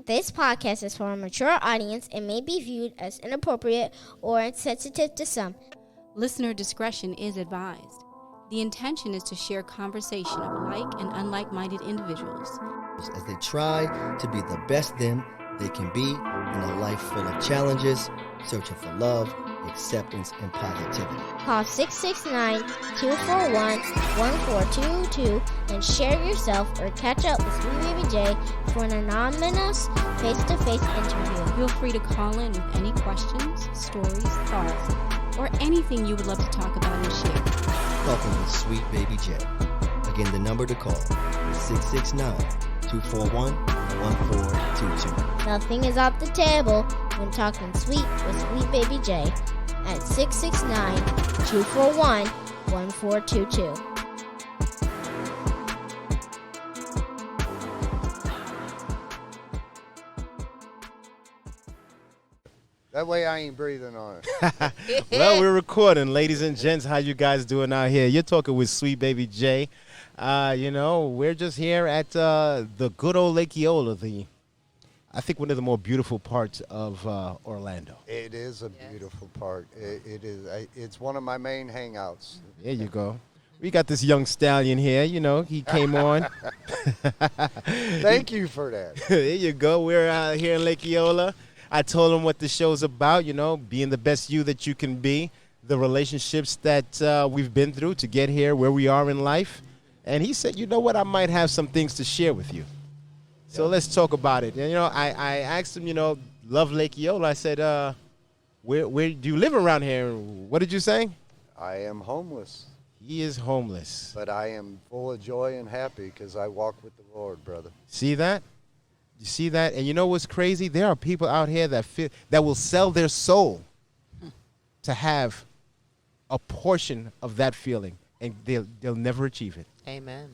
This podcast is for a mature audience and may be viewed as inappropriate or insensitive to some. Listener discretion is advised. The intention is to share conversation of like and unlike-minded individuals as they try to be the best them they can be in a life full of challenges, searching for love, acceptance, and positivity. Call 669-241-1422 and share yourself or catch up with Sweet Baby J for an anonymous face-to-face interview. Feel free to call in with any questions, stories, thoughts, or anything you would love to talk about and share. Talking with Sweet Baby J. Again, the number to call is 669-241-1422. Nothing is off the table when talking sweet with Sweet Baby J at 669-241-1422. That way I ain't breathing on it. Well, we're recording. Ladies and gents, how you guys doing out here? You're talking with Sweet Baby J. We're just here at the good old Lake Eola, I think one of the more beautiful parts of Orlando. It is a beautiful park. It is. It's one of my main hangouts. There you go. We got this young stallion here. You know, he came on. Thank you for that. There you go. We're here in Lake Eola. I told him what the show's about, being the best you that you can be, the relationships that we've been through to get here, where we are in life. And he said, you know what, I might have some things to share with you. So let's talk about it. And, I asked him, love Lake Eola. I said, where do you live around here? What did you say? I am homeless. He is homeless. But I am full of joy and happy because I walk with the Lord, brother. See that? You see that? And you know what's crazy? There are people out here that will sell their soul to have a portion of that feeling, and they'll never achieve it. Amen.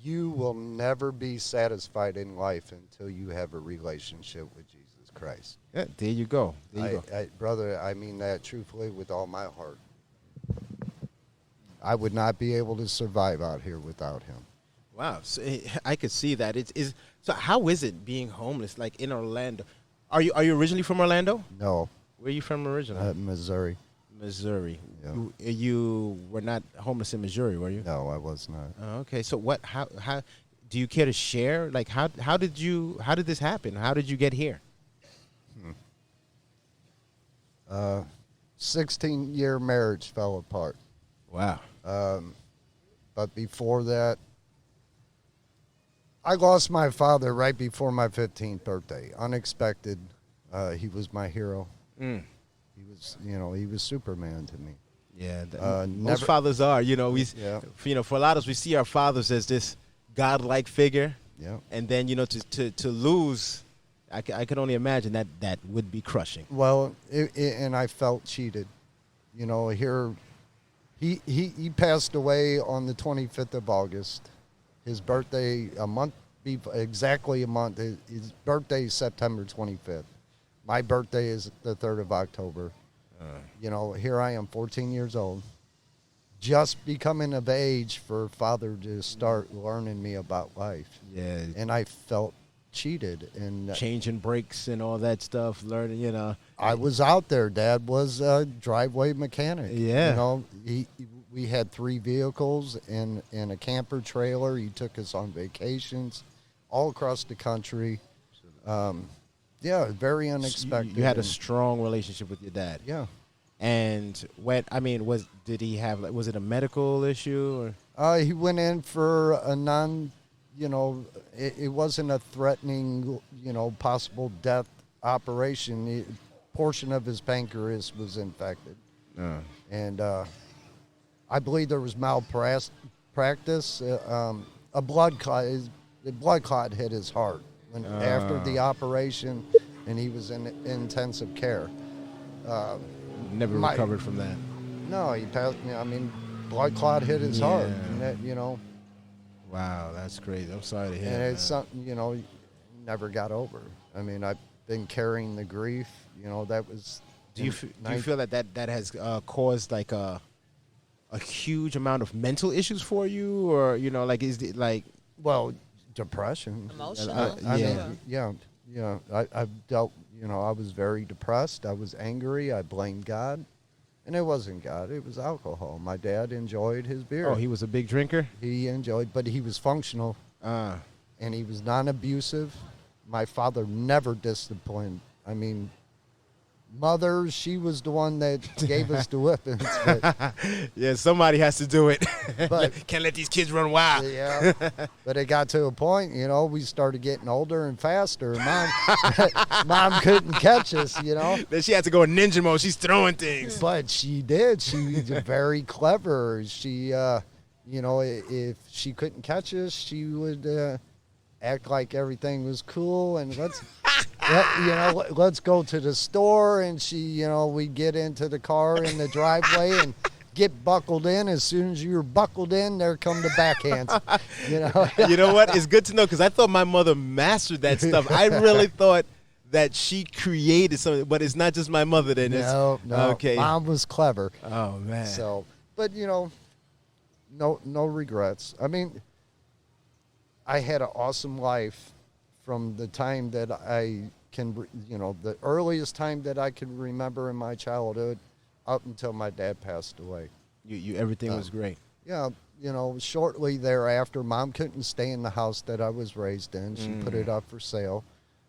You will never be satisfied in life until you have a relationship with Jesus Christ. Yeah, there you go. Brother, I mean that truthfully with all my heart. I would not be able to survive out here without him. Wow, so I could see that. So how is it being homeless, like in Orlando? Are you originally from Orlando? No. Where are you from originally? Missouri. Missouri. Yeah. You were not homeless in Missouri, were you? No, I was not. Oh, okay. So how do you care to share? Like how did this happen? How did you get here? 16-year marriage fell apart. Wow. But before that, I lost my father right before my 15th birthday. Unexpected. He was my hero. Mm. He was Superman to me. Yeah. Most fathers are. For a lot of us, we see our fathers as this godlike figure. Yeah. And then, to lose, I could only imagine that would be crushing. Well, and I felt cheated. Here, he passed away on the 25th of August. His birthday, exactly a month. His birthday is September 25th. My birthday is the 3rd of October. Here I am, 14 years old, just becoming of age for father to start learning me about life. Yeah. And I felt cheated. And changing brakes and all that stuff, learning, I was out there. Dad was a driveway mechanic. Yeah. We had 3 vehicles and a camper trailer. He took us on vacations all across the country. Very unexpected. So you had a strong relationship with your dad. Yeah. And was it a medical issue? Or? He went in for a it wasn't a threatening, possible death operation. The portion of his pancreas was infected. And I believe there was malpractice. A blood clot hit his heart after the operation, and he was in intensive care. Never recovered from that. No, he passed. Blood clot hit his heart, and that, Wow, that's crazy. I'm sorry to hear. And that, it's something never got over. I've been carrying the grief. That was. Do you feel that has caused like a huge amount of mental issues for you, or is it like? Well, depression. Emotional. Yeah. you know, I've dealt, you know, I was very depressed. I was angry. I blamed God. And it wasn't God. It was alcohol. My dad enjoyed his beer. Oh, he was a big drinker? He enjoyed, but he was functional. Ah. And he was non-abusive. My father never disciplined. I mean, mother, she was the one that gave us the whippings. But, Yeah, somebody has to do it. But- Can't let these kids run wild. yeah, but it got to a point, you know, we started getting older and faster. Mom couldn't catch us, you know. Then she had to go in ninja mode. She's throwing things. But she did. She was very clever. She, you know, if she couldn't catch us, she would act like everything was cool and let's go to the store. And she, you know, we'd get into the car in the driveway and get buckled in. As soon as you're buckled in, there come the backhands. You know. You know what? It's good to know because I thought my mother mastered that stuff. I really thought that she created something, but it's not just my mother then. No. Okay. Mom was clever. Oh, man. So, but you know, no regrets. I mean, I had an awesome life from the time that I can, you know, the earliest time that I can remember in my childhood up until my dad passed away. Everything was great. Yeah, you know, shortly thereafter, Mom couldn't stay in the house that I was raised in. She put it up for sale.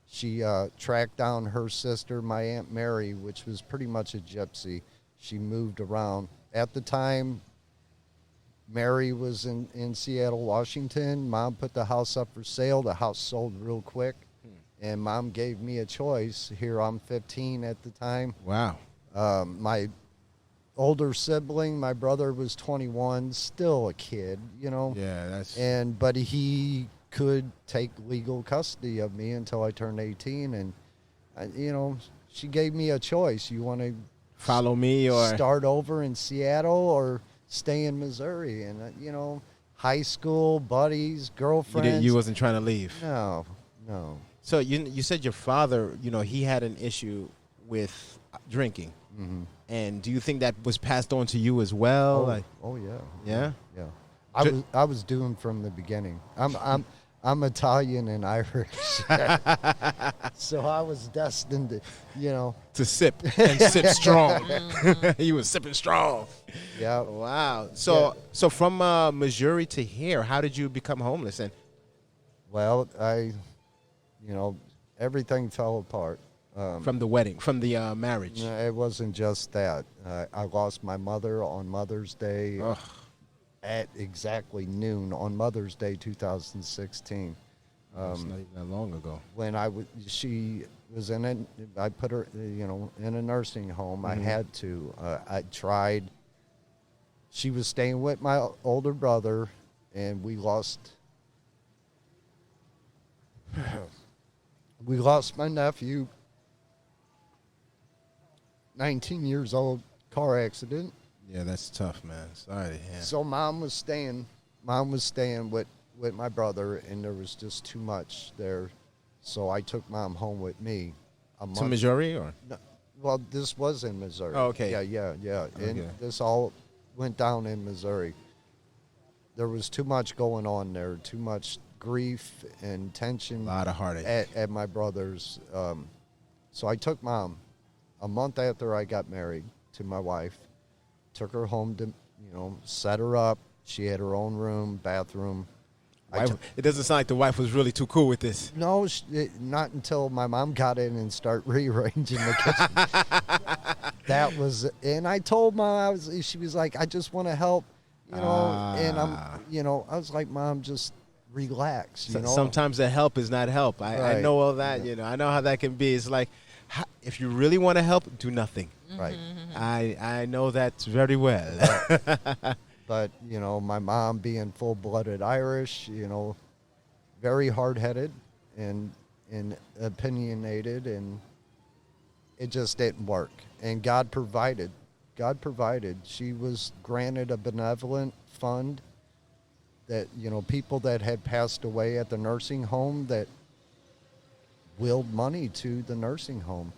She tracked down her sister, my Aunt Mary, which was pretty much a gypsy. She moved around. At the time, Mary was in Seattle, Washington. Mom put the house up for sale. The house sold real quick. And Mom gave me a choice. Here I'm 15 at the time. Wow. My older sibling, my brother, was 21, still a kid, you know. Yeah, that's. But he could take legal custody of me until I turned 18. And, you know, she gave me a choice. You want to Follow me or. start over in Seattle or stay in Missouri? And, you know, high school, buddies, girlfriends. You wasn't trying to leave. No. So you said your father, you know, he had an issue with drinking. Mm-hmm. And do you think that was passed on to you as well? Yeah. Yeah? Yeah. I was doomed from the beginning. I'm Italian and Irish. So I was destined to, you know. To sip and sip strong. He was sipping strong. Yeah. Wow. So from Missouri to here, how did you become homeless? And Well, you know, everything fell apart. from the wedding, from the marriage. No, it wasn't just that. I lost my mother on Mother's Day Ugh. at exactly noon on Mother's Day 2016. It's not even that long ago. When she was I put her, you know, in a nursing home. I had to. I tried. She was staying with my older brother, and we lost. We lost my nephew. 19 years old, car accident. Yeah, that's tough, man. Sorry to hear. So Mom was staying with my brother, and there was just too much there. So I took Mom home with me. To Missouri or? No, well, this was in Missouri. Oh, okay. Yeah. And Okay. this all went down in Missouri. There was too much going on there, too much grief and tension. A lot of heartache. At my brother's. So I took Mom a month after I got married to my wife, took her home to, you know, set her up. She had her own room, bathroom. It doesn't sound like the wife was really too cool with this. No, not until my mom got in and started rearranging the kitchen. That was, and I told Mom, she was like, I just want to help, you know, and I was like, Mom, just relax, you know. Sometimes the help is not help. I Right. know all that, you know. I know how that can be. It's like, if you really want to help, do nothing. Right. I know that very well. But, you know, my mom being full-blooded Irish, you know, very hard-headed and opinionated, and it just didn't work. And God provided. She was granted a benevolent fund that, you know, people that had passed away at the nursing home that willed money to the nursing home.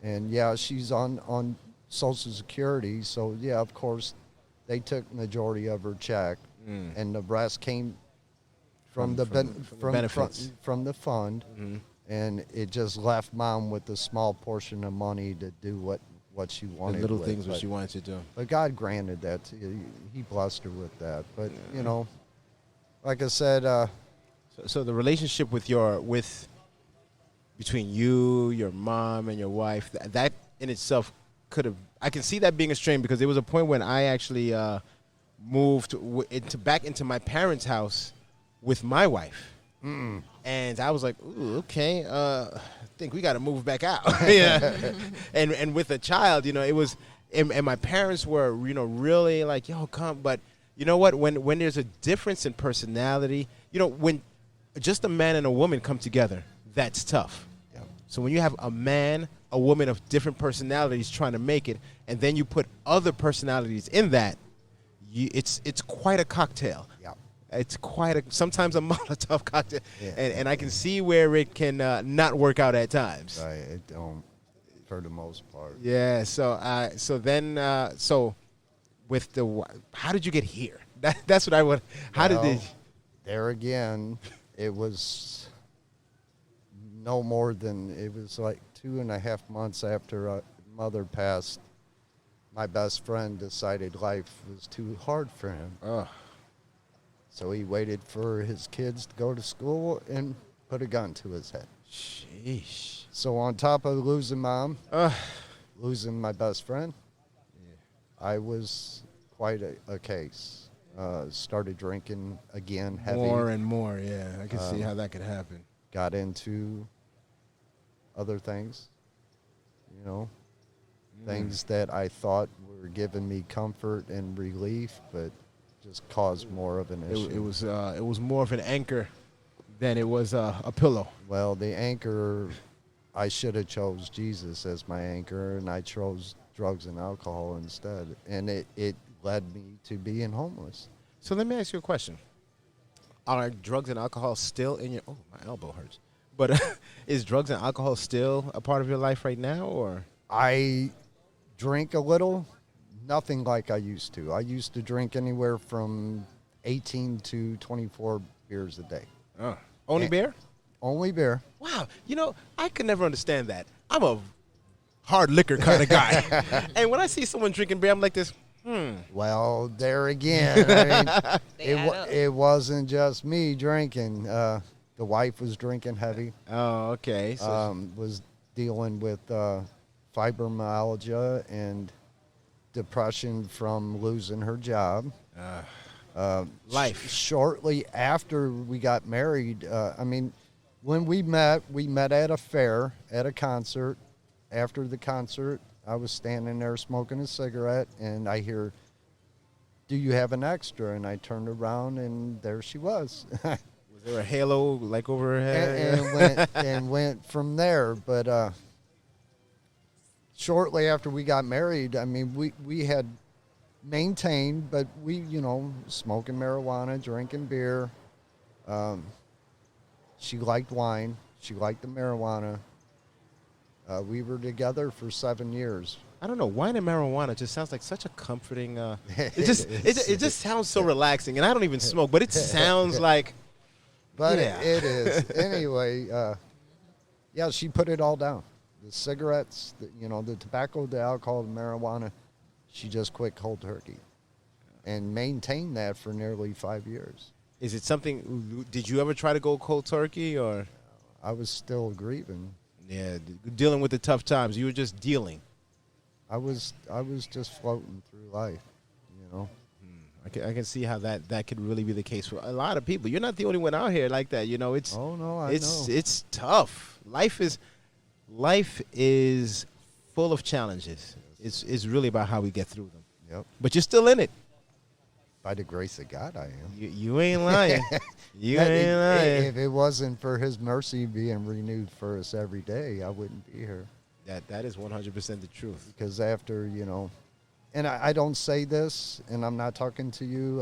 And, yeah, she's on Social Security, so, yeah, of course, they took majority of her check, and the rest came from the benefits. from the fund, and it just left Mom with a small portion of money to do what she The wanted. little with. things what But- she wanted to do. But God granted that. He blessed her with that. But, you know, like I said, So the relationship between you, your mom, and your wife, that in itself could have. I can see that being a strain because there was a point when I actually moved back into my parents' house with my wife, and I was like, "Ooh, okay, I think we got to move back out." Yeah, and with a child, you know, it was, and my parents were, you know, really like, "Yo, come," but you know what? When there's a difference in personality, you know, when just a man and a woman come together, that's tough. Yeah. So when you have a man, a woman of different personalities trying to make it, and then you put other personalities in that, it's quite a cocktail. yeah. It's sometimes a Molotov cocktail, Yeah. and I can see where it can not work out at times. It don't, for the most part. Yeah. So then with how did you get here? That's what I want. How did Well, it? There again, it was no more than, it was like 2.5 months after Mother passed. My best friend decided life was too hard for him. Oh, So he waited for his kids to go to school and put a gun to his head. sheesh. So on top of losing Mom, Ugh. losing my best friend, I was quite a case. Started drinking again, heavy. More and more. Yeah, I can see how that could happen. Got into other things, you know, things that I thought were giving me comfort and relief, but just caused more of an issue. It was more of an anchor than it was a pillow. Well, the anchor, I should have chose Jesus as my anchor, and I chose drugs and alcohol instead, and it led me to being homeless. So let me ask you a question: are drugs and alcohol still in your? Oh, my elbow hurts. But is drugs and alcohol still a part of your life right now, or? I drink a little, nothing like I used to. I used to drink anywhere from 18 to 24 beers a day. Only And- beer? Only beer. Wow. You know, I could never understand that. I'm a hard liquor kind of guy, and when I see someone drinking beer, I'm like this. Well, there again, I mean, They add up. it wasn't just me drinking. The wife was drinking heavy, Oh, okay. So was dealing with fibromyalgia and depression from losing her job. life. Shortly after we got married, I mean, when we met at a fair, at a concert. After the concert, I was standing there smoking a cigarette, and I hear, "Do you have an extra?" And I turned around, and there she was. Was there a halo like over her head? and went from there. But shortly after we got married, I mean, we had maintained, but we, you know, smoking marijuana, drinking beer. She liked wine. She liked the marijuana. We were together for 7 years. I don't know. Wine and marijuana just sounds like such a comforting. It just sounds so relaxing, and I don't even smoke, but it sounds like. But Yeah. it is. Anyway, yeah, she put it all down. The cigarettes, the tobacco, the alcohol, the marijuana, she just quit cold turkey and maintained that for nearly 5 years. Is it something? Did you ever try to go cold turkey, or? I was still grieving. Yeah, dealing with the tough times. You were just dealing. I was just floating through life, you know. I can see how that could really be the case for a lot of people. You're not the only one out here like that. You know, it's Oh no, I it's know. it's tough. Life is full of challenges. It's really about how we get through them. Yep. But you're still in it. By the grace of God, I am. You ain't lying. You ain't lying. If it wasn't for His mercy being renewed for us every day, I wouldn't be here. That is 100% the truth. Because after, and I don't say this, and I'm not talking to you.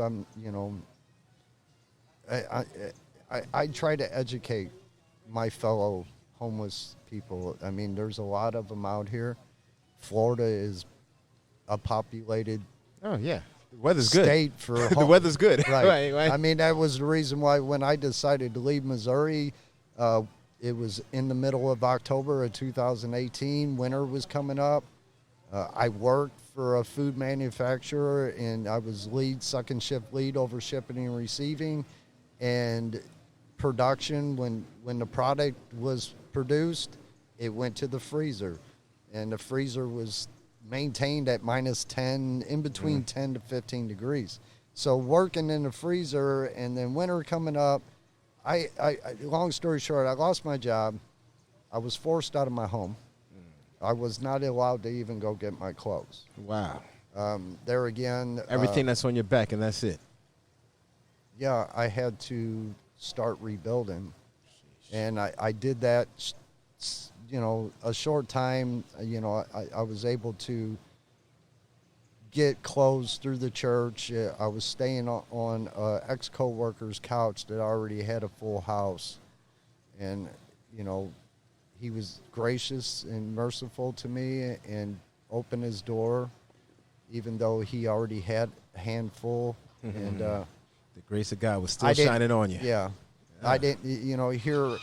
I try to educate my fellow homeless people. I mean, there's a lot of them out here. Florida is a populated Oh yeah, the weather's good. state for The weather's good. Right. right. I mean, that was the reason why when I decided to leave Missouri, it was in the middle of October of 2018. Winter was coming up. I worked for a food manufacturer, and I was second shift lead over shipping and receiving, and production. When the product was produced, it went to the freezer, and the freezer was maintained at minus 10, in between 10 to 15 degrees. So working in the freezer, and then winter coming up, I long story short, I lost my job. I was forced out of my home. I was not allowed to even go get my clothes. Wow. There again. Everything that's on your back, and that's it. Yeah, I had to start rebuilding. And I did that, a short time. I was able to get clothes through the church. I was staying on an ex-co-worker's couch that already had a full house. And, he was gracious and merciful to me and opened his door, even though he already had a handful. And the grace of God was still shining on you. Yeah. I didn't, here,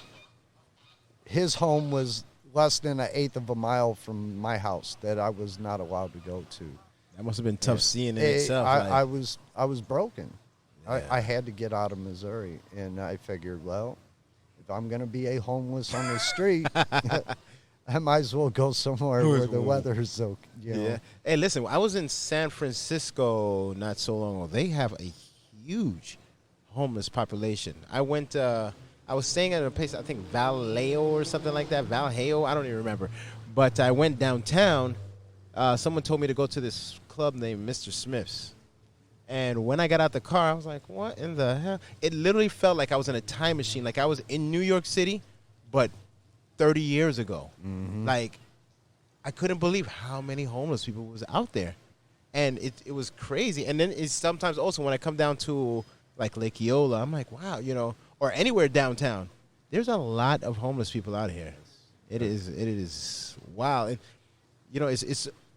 his home was less than an eighth of a mile from my house that I was not allowed to go to. That must have been tough seeing in itself. I was broken. Yeah. I had to get out of Missouri, and I figured, well, if I'm going to be a homeless on the street, I might as well go somewhere where the weather's so, Yeah. Hey, listen, I was in San Francisco not so long ago. They have a huge homeless population. I went, I was staying at a place, I think Vallejo or something like that. Vallejo, I don't even remember. But I went downtown. Someone told me to go to this club named Mr. Smith's. And when I got out the car, I was like, what in the hell? It literally felt like I was in a time machine. Like I was in New York City, but 30 years ago. Like, I couldn't believe how many homeless people was out there. And it was crazy. And then it's sometimes also when I come down to, like, Lake Eola, I'm like, wow, or anywhere downtown, there's a lot of homeless people out here. It is wow. And,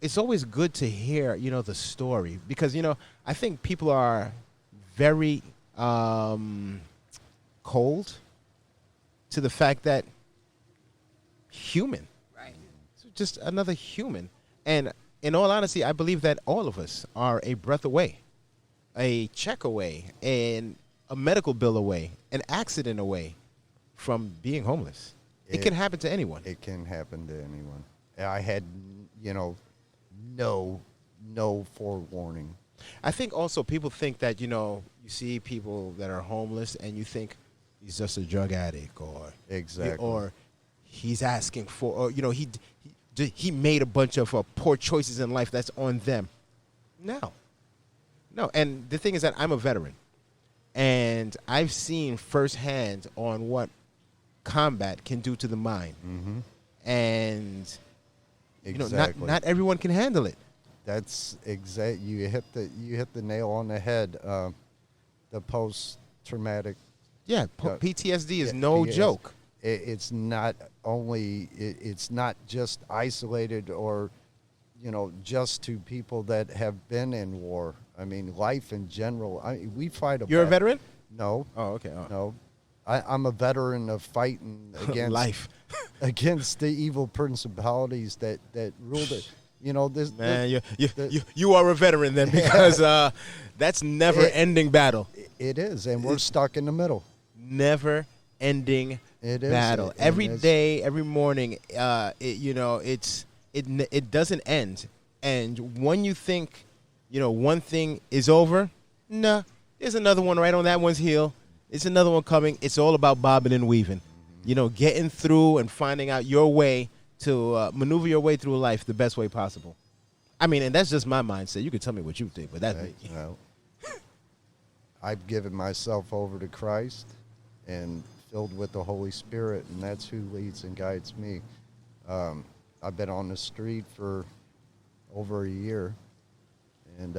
it's always good to hear, the story. Because, I think people are very cold to the fact that human. Right. It's just another human. And in all honesty, I believe that all of us are a breath away, a check away, and a medical bill away, an accident away from being homeless. It can happen to anyone. It can happen to anyone. I had, no forewarning. I think also people think that, you see people that are homeless and you think he's just a drug addict or he's asking for, or, he made a bunch of poor choices in life that's on them. No. And the thing is that I'm a veteran and I've seen firsthand on what combat can do to the mind. And, Exactly. not everyone can handle it. That's exact. You hit the nail on the head. The post-traumatic. Yeah, PTSD is no joke. It's not only. It's not just isolated or, just to people that have been in war. I mean, life in general. We fight. You're a veteran? No. Oh, okay. Oh. No. I'm a veteran of fighting against life, against the evil principalities that ruled it. This man, you are a veteran then, because that's never-ending battle. It is, and we're stuck in the middle. Never-ending battle. Every day, every morning. It doesn't end. And when you think, one thing is over, nah, there's another one right on that one's heel. It's another one coming. It's all about bobbing and weaving, getting through and finding out your way to maneuver your way through life the best way possible. I mean, and that's just my mindset. You can tell me what you think, but that's me. Well, I've given myself over to Christ and filled with the Holy Spirit, and that's who leads and guides me. I've been on the street for over a year and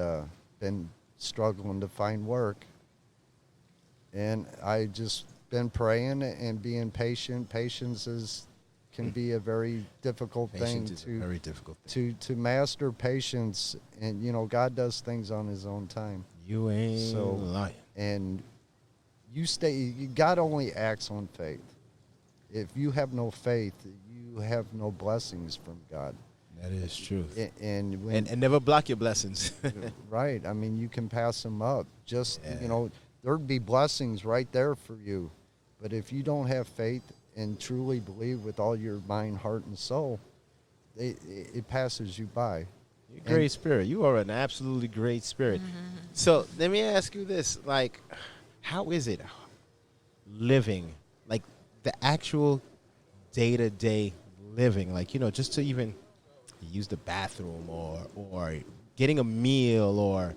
been struggling to find work. And I just been praying and being patient. Patience can be a very difficult thing to master. Patience, and God does things on His own time. You ain't lying. And God only acts on faith. If you have no faith, you have no blessings from God. That is truth. And when, And never block your blessings. right, I mean, you can pass them up. Just, Yeah. there'd be blessings right there for you. But if you don't have faith and truly believe with all your mind, heart, and soul, it passes you by. You're a great spirit. You are an absolutely great spirit. So let me ask you this: like, how is it living, like the actual day-to-day living, like just to even use the bathroom or getting a meal or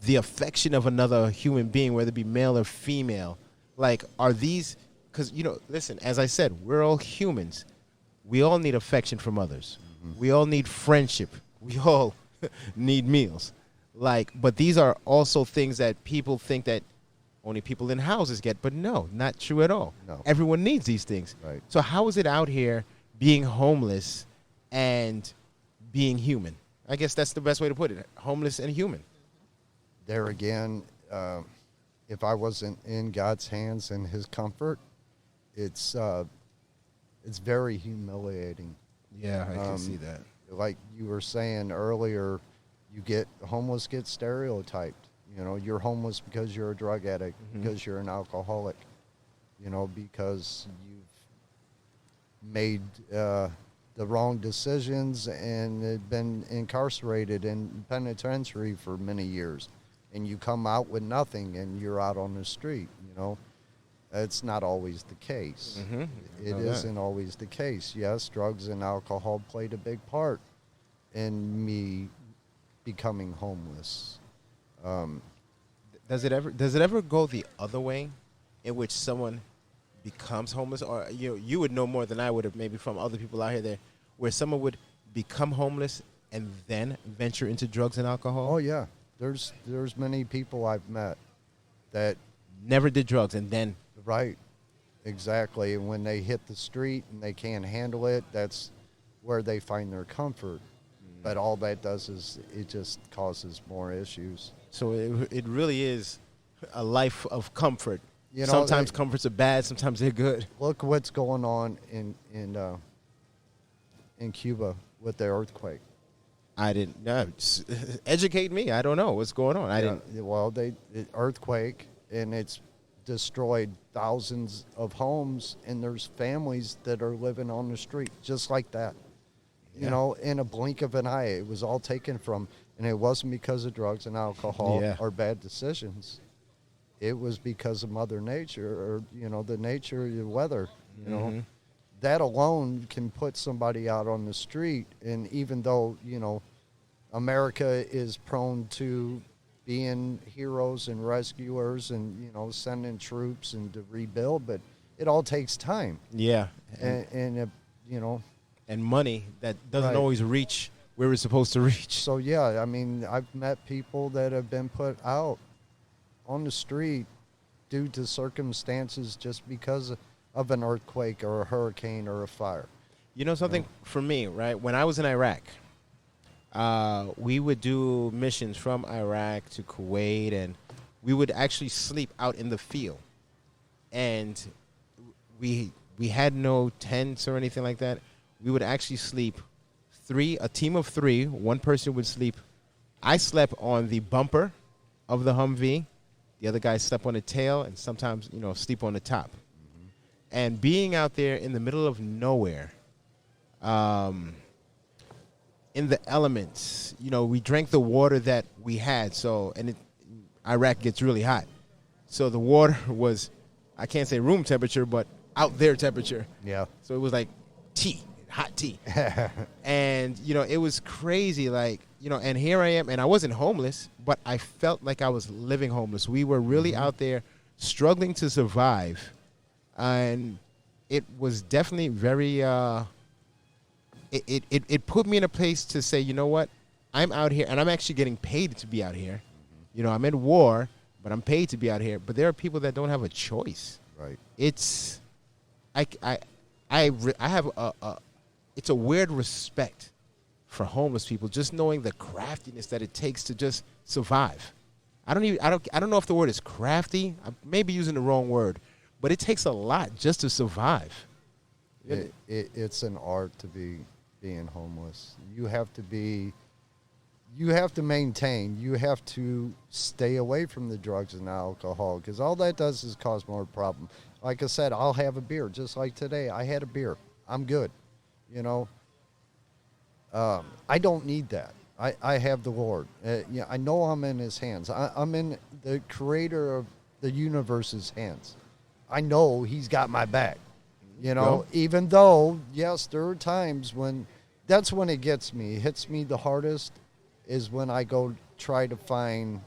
the affection of another human being, whether it be male or female? Like, are these? Because listen, as I said, we're all humans. We all need affection from others. We all need friendship. We all need meals. But these are also things that people think that only people in houses get. But no, not true at all. No. Everyone needs these things. Right. So how is it out here being homeless and being human? I guess that's the best way to put it. Homeless and human. There again, if I wasn't in God's hands and His comfort, it's very humiliating. Yeah, I can see that. Like you were saying earlier, homeless get stereotyped. You're homeless because you're a drug addict, because you're an alcoholic, because you've made the wrong decisions and have been incarcerated in penitentiary for many years, and you come out with nothing and you're out on the street. It's not always the case. It isn't always the case. Yes, drugs and alcohol played a big part in me becoming homeless. Does it ever go the other way, in which someone becomes homeless, or you would know more than I would have, maybe from other people out here, where someone would become homeless and then venture into drugs and alcohol? Oh yeah, there's many people I've met that Never did drugs and then. right, exactly. And when they hit the street and they can't handle it, that's where they find their comfort. But all that does is it just causes more issues. So it really is a life of comfort. You know, sometimes they- comforts are bad, sometimes they're good. Look what's going on in Cuba with the earthquake. I didn't educate me. I don't know what's going on. I didn't. Well, earthquake, and it's destroyed thousands of homes, and there's families that are living on the street just like that. Yeah. In a blink of an eye, it was all taken from, and it wasn't because of drugs and alcohol Yeah. or bad decisions. It was because of Mother Nature, or the nature, the weather. That alone can put somebody out on the street. And even though America is prone to being heroes and rescuers and sending troops and to rebuild, but it all takes time. Yeah. And And money that doesn't Right. always reach where it's supposed to reach. so yeah, I mean, I've met people that have been put out on the street due to circumstances just because of an earthquake or a hurricane or a fire. You know something, for me, right? When I was in Iraq, we would do missions from Iraq to Kuwait, and we would actually sleep out in the field. And we had no tents or anything like that. We would actually sleep a team of three. One person would sleep. I slept on the bumper of the Humvee. The other guy slept on the tail, and sometimes, sleep on the top. And being out there in the middle of nowhere, in the elements, we drank the water that we had. Iraq gets really hot. So the water was, I can't say room temperature, but out there temperature. Yeah. So it was like tea, hot tea. And, it was crazy. And here I am, and I wasn't homeless, but I felt like I was living homeless. We were really out there struggling to survive. And it was definitely very, it put me in a place to say, you know what, I'm out here, and I'm actually getting paid to be out here. I'm in war, but I'm paid to be out here. But there are people that don't have a choice. Right. It's, I have it's a weird respect for homeless people, just knowing the craftiness that it takes to just survive. I don't know if the word is crafty. I may be using the wrong word, but it takes a lot just to survive. It's an art to be being homeless. You have to maintain. You have to stay away from the drugs and alcohol, because all that does is cause more problem. Like I said, I'll have a beer, just like today. I had a beer. I'm good. You know, I don't need that. I have the Lord. Yeah, I know I'm in His hands. I'm in the Creator of the universe's hands. I know He's got my back. You know, even though, yes, there are times when that's when it gets me. It hits me the hardest is when I go try to find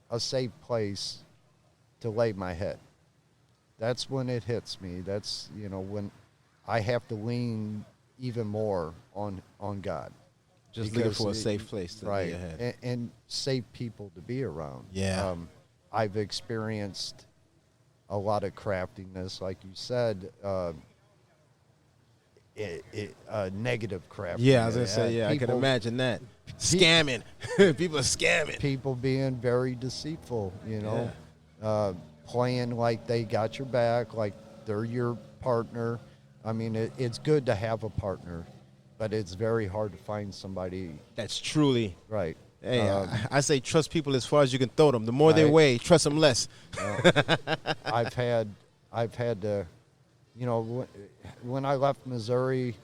a safe place to lay my head. That's when it hits me. That's, you know, when I have to lean even more on God. Just looking for a safe place to lay your head. And safe people to be around. Yeah. I've experienced a lot of craftiness, like you said, negative craftiness. Yeah, I was going to say, I can imagine that. Scamming. People are scamming. People being very deceitful, you know, playing like they got your back, like they're your partner. I mean, it's good to have a partner, but it's very hard to find somebody. That's truly. Right. Hey, I say trust people as far as you can throw them. The more they weigh, trust them less. I've had to, you know, when I left Missouri,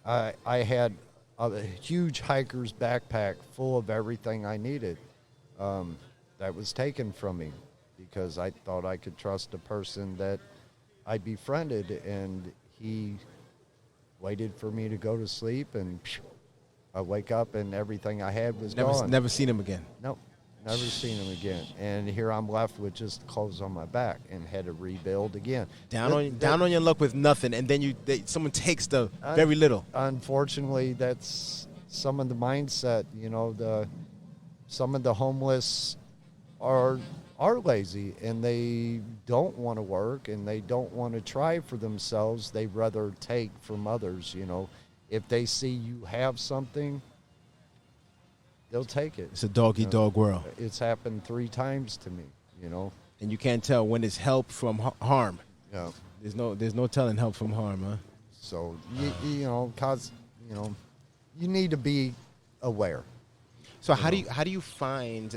I had a huge hiker's backpack full of everything I needed. That was taken from me because I thought I could trust a person that I befriended, and he waited for me to go to sleep, and I wake up and everything I had was gone. Never seen him again. Nope, never seen him again. And here I'm left with just clothes on my back and had to rebuild again. Down on your luck with nothing, and then someone takes the very little. Unfortunately, that's some of the mindset. You know, some of the homeless are lazy, and they don't want to work, and they don't want to try for themselves. They rather take from others, you know. If they see you have something, they'll take it. It's a dog-eat-dog world. It's happened 3 times to me, you know. And you can't tell when it's help from harm. Yeah. There's no telling help from harm, huh? So, you know, you need to be aware. So how do you find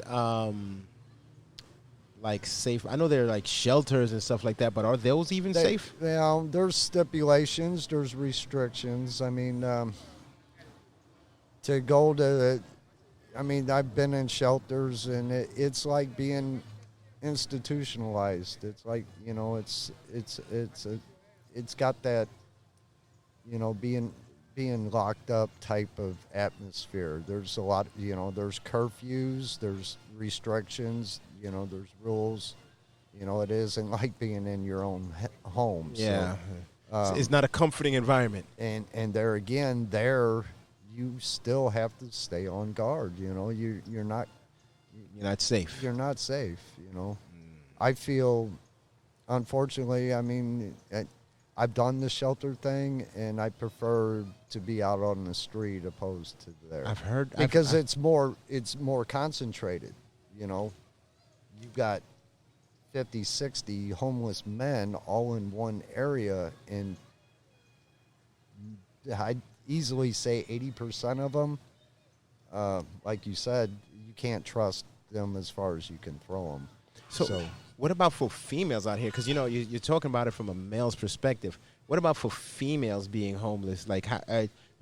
like safe? I know there are like shelters and stuff like that, but are those even safe? Well, there's stipulations, there's restrictions. I mean, to go to, I mean, I've been in shelters, and it's like being institutionalized. It's like, you know, it's got that, you know, being locked up type of atmosphere. There's a lot, you know, there's curfews, there's restrictions, you know, there's rules. You know, it isn't like being in your own home. Yeah. So, it's not a comforting environment. And there again, you still have to stay on guard. You know, you're not safe. You're not safe, you know. I feel, unfortunately, I mean, I've done the shelter thing, and I prefer to be out on the street opposed to there. I've heard because it's more concentrated. You know, you've got 50, 60 homeless men all in one area, and I'd easily say 80% of them, like you said, you can't trust them as far as you can throw them. So what about for females out here? Because, you know, you're talking about it from a male's perspective. What about for females being homeless? Like,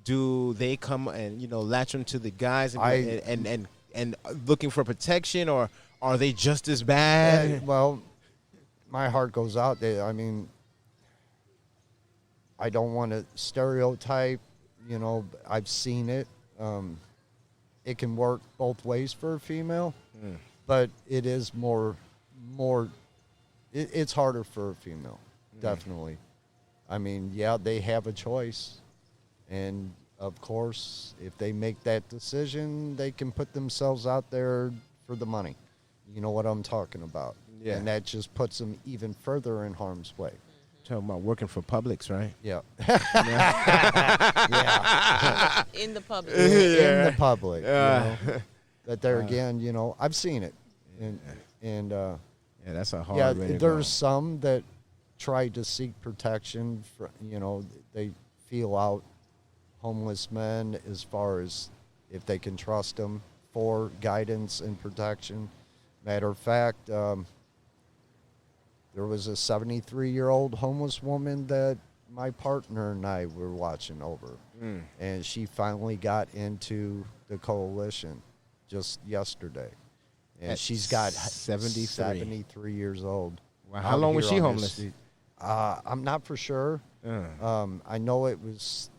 do they come and, you know, latch onto the guys and looking for protection, or are they just as bad? Well, my heart goes out there. I mean, I don't want to stereotype, you know, I've seen it. It can work both ways for a female, but it is it's harder for a female, definitely. I mean, yeah, they have a choice. And, of course, if they make that decision, they can put themselves out there for the money. You know what I'm talking about. Yeah. And that just puts them even further in harm's way. Talking about working for Publix, right? Yeah. Yeah. In the public. In the public. You know? But there again, you know, I've seen it. And Yeah, that's a hard Yeah, way to there's go. some that try to seek protection. They feel out homeless men as far as if they can trust them for guidance and protection. Matter of fact, there was a 73-year-old homeless woman that my partner and I were watching over, and she finally got into the coalition just yesterday. And At she's got 73. 73 years old. Wow, how out long was here she on this homeless? street. I'm not for sure. I know it's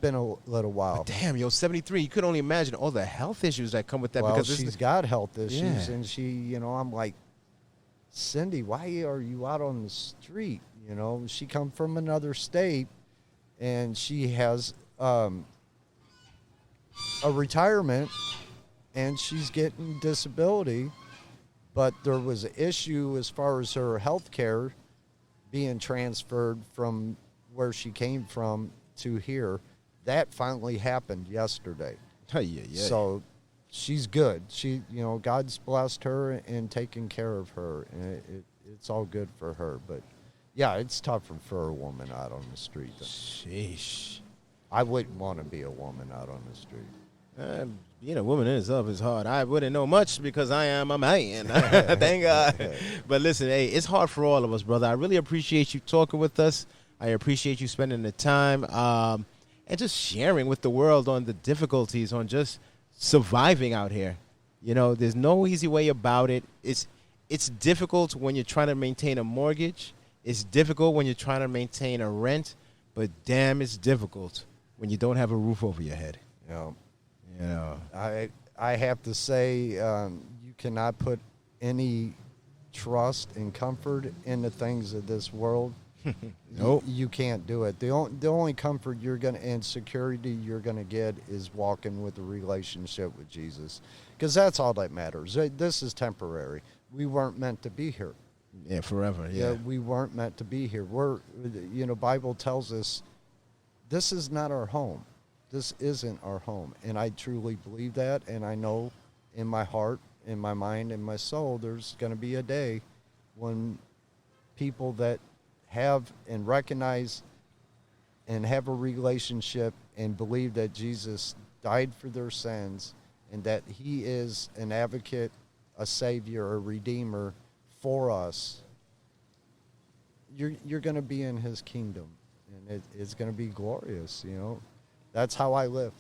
been a little while. Damn, yo, 73. You could only imagine all the health issues that come with that. Well, because she's got health issues, Yeah. and I'm like, Cindy, why are you out on the street? She come from another state, and she has a retirement, and she's getting disability, but there was an issue as far as her health care being transferred from where she came from to here. That finally happened yesterday. yeah. So she's good. God's blessed her and taken care of her, and it's all good for her. But yeah, it's tougher for a woman out on the street. Sheesh. I wouldn't want to be a woman out on the street. Being a woman in itself is hard. I wouldn't know much because I am a man. Thank God. But listen, hey, it's hard for all of us, brother. I really appreciate you talking with us. I appreciate you spending the time and just sharing with the world on the difficulties, on just surviving out here. There's no easy way about it. It's difficult when you're trying to maintain a mortgage. It's difficult when you're trying to maintain a rent. But damn, it's difficult when you don't have a roof over your head. I have to say, you cannot put any trust and comfort in the things of this world. Nope. You can't do it. The only comfort and security you're gonna get is walking with a relationship with Jesus, because that's all that matters. This is temporary. We weren't meant to be here. Yeah, forever. Yeah. We weren't meant to be here. Bible tells us this is not our home. This isn't our home. And I truly believe that. And I know in my heart, in my mind, in my soul, there's going to be a day when people that have and recognize and have a relationship and believe that Jesus died for their sins and that he is an advocate, a savior, a redeemer for us, you're going to be in his kingdom, and it's going to be glorious. That's how I live.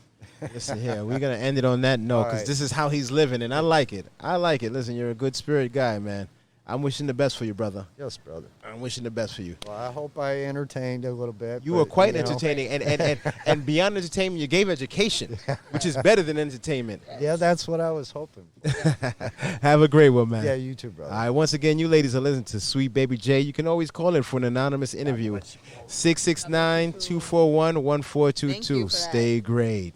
Listen here, we're going to end it on that note because right. this is how he's living, and I like it. Listen, you're a good spirit guy, man. I'm wishing the best for you, brother. Yes, brother. I'm wishing the best for you. Well, I hope I entertained a little bit. You were quite entertaining, and beyond entertainment, you gave education, which is better than entertainment. Yeah, that's what I was hoping for. Have a great one, man. Yeah, you too, brother. All right, once again, you ladies are listening to Sweet Baby J. You can always call in for an anonymous interview. 669-241-1422. Thank you for that. Stay great.